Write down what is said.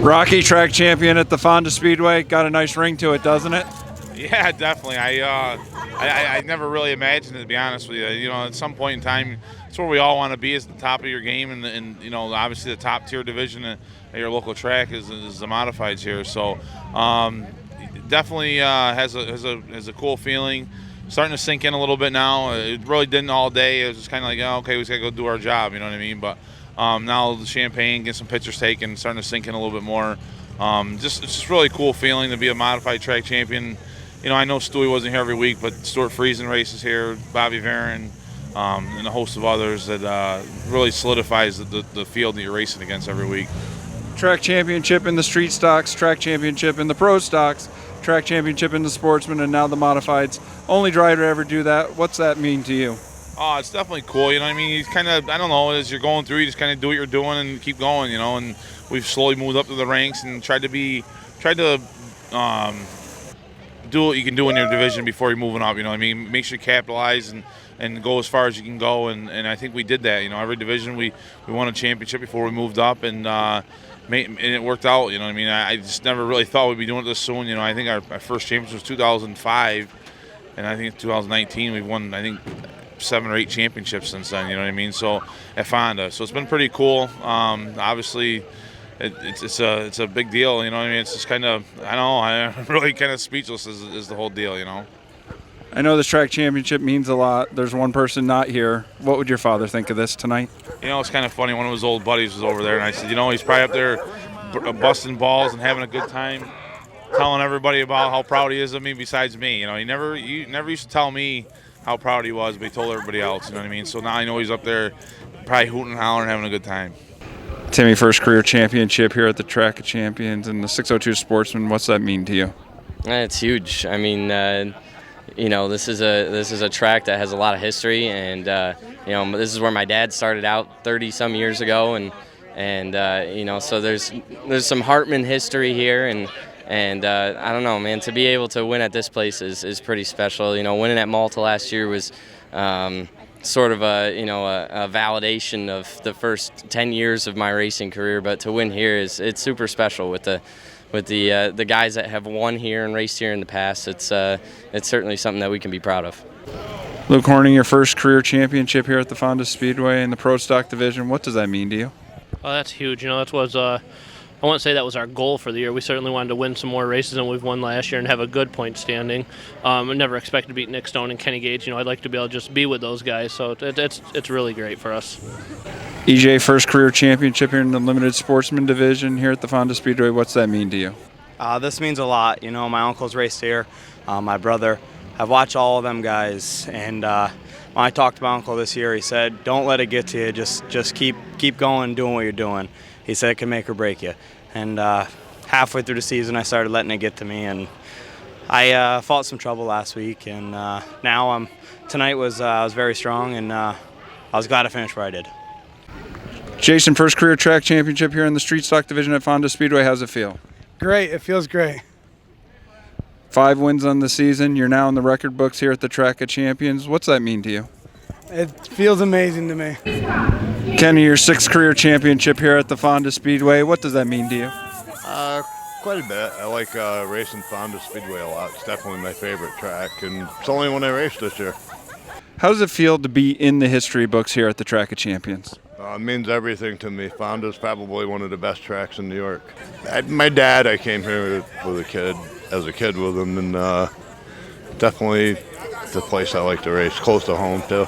Rocky, track champion at the Fonda Speedway, got a nice ring to it, doesn't it? Yeah, definitely. I never really imagined it, to be honest with you. You know, at some point in time, it's where we all want to be, is the top of your game, and you know, obviously the top tier division at your local track is the modifieds here. So definitely has a cool feeling. Starting to sink in a little bit now. It really didn't all day. It was just kind of like, oh, okay, we just got to go do our job. You know what I mean? But now the champagne, get some pictures taken, starting to sink in a little bit more. It's just really cool feeling to be a modified track champion. You know, I know Stewie wasn't here every week, but Stuart Friesen races here, Bobby Varon, and a host of others that really solidifies the field that you're racing against every week. Track championship in the street stocks, track championship in the pro stocks, track championship in the sportsman, and now the modifieds. Only driver to ever do that. What's that mean to you? Oh, it's definitely cool. You know what I mean? You kind of, I don't know, as you're going through, you just kind of do what you're doing and keep going, you know. And we've slowly moved up to the ranks and tried to do what you can do in your division before you're moving up. You know what I mean? Make sure you capitalize and go as far as you can go. And I think we did that. You know, every division we won a championship before we moved up, and it worked out. You know what I mean? I just never really thought we'd be doing it this soon. You know, I think our first championship was 2005, and I think in 2019 we've won, I think, 7 or 8 championships since then. You know what I mean? So at Fonda, so it's been pretty cool. Obviously, it's a big deal. You know what I mean? It's just kind of, I don't know, I'm really kind of speechless is the whole deal. You know. I know this track championship means a lot. There's one person not here. What would your father think of this tonight? You know, it's kind of funny. One of his old buddies was over there, and I said, you know, he's probably up there busting balls and having a good time, telling everybody about how proud he is of me besides me. You know, he never used to tell me how proud he was, but he told everybody else. You know what I mean? So now I know he's up there probably hooting and hollering, having a good time. Timmy, first career championship here at the Track of Champions and the 602 Sportsman. What's that mean to you? It's huge. I mean, you know, this is a track that has a lot of history, and you know, this is where my dad started out 30-some years ago, and you know, so there's some Hartman history here, and I don't know, man, to be able to win at this place is pretty special. You know, winning at Malta last year was sort of a validation of the first 10 years of my racing career, but to win here it's super special with the guys that have won here and raced here in the past. It's certainly something that we can be proud of. Luke Horning, your first career championship here at the Fonda Speedway in the Pro Stock division. What does that mean to you? Oh, that's huge. You know, that was I wouldn't say that was our goal for the year. We certainly wanted to win some more races than we've won last year and have a good point standing. I never expected to beat Nick Stone and Kenny Gage. You know, I'd like to be able to just be with those guys. So it's really great for us. EJ, first career championship here in the limited sportsman division here at the Fonda Speedway. What's that mean to you? This means a lot. You know, my uncle's raced here, my brother. I've watched all of them guys, and when I talked to my uncle this year, he said, "Don't let it get to you. Just keep going, doing what you're doing." He said it can make or break you. And halfway through the season, I started letting it get to me, and I fought some trouble last week, and now tonight was I was very strong, and I was glad I finished where I did. Jason, first career track championship here in the street stock division at Fonda Speedway. How's it feel? Great. It feels great. 5 wins on the season. You're now in the record books here at the Track of Champions. What's that mean to you? It feels amazing to me. Kenny, your 6th career championship here at the Fonda Speedway. What does that mean to you? Quite a bit. I like racing Fonda Speedway a lot. It's definitely my favorite track, and it's the only one I raced this year. How does it feel to be in the history books here at the Track of Champions? It means everything to me. Fonda's probably one of the best tracks in New York. My dad, I came here as a kid with him, and definitely the place I like to race, close to home too.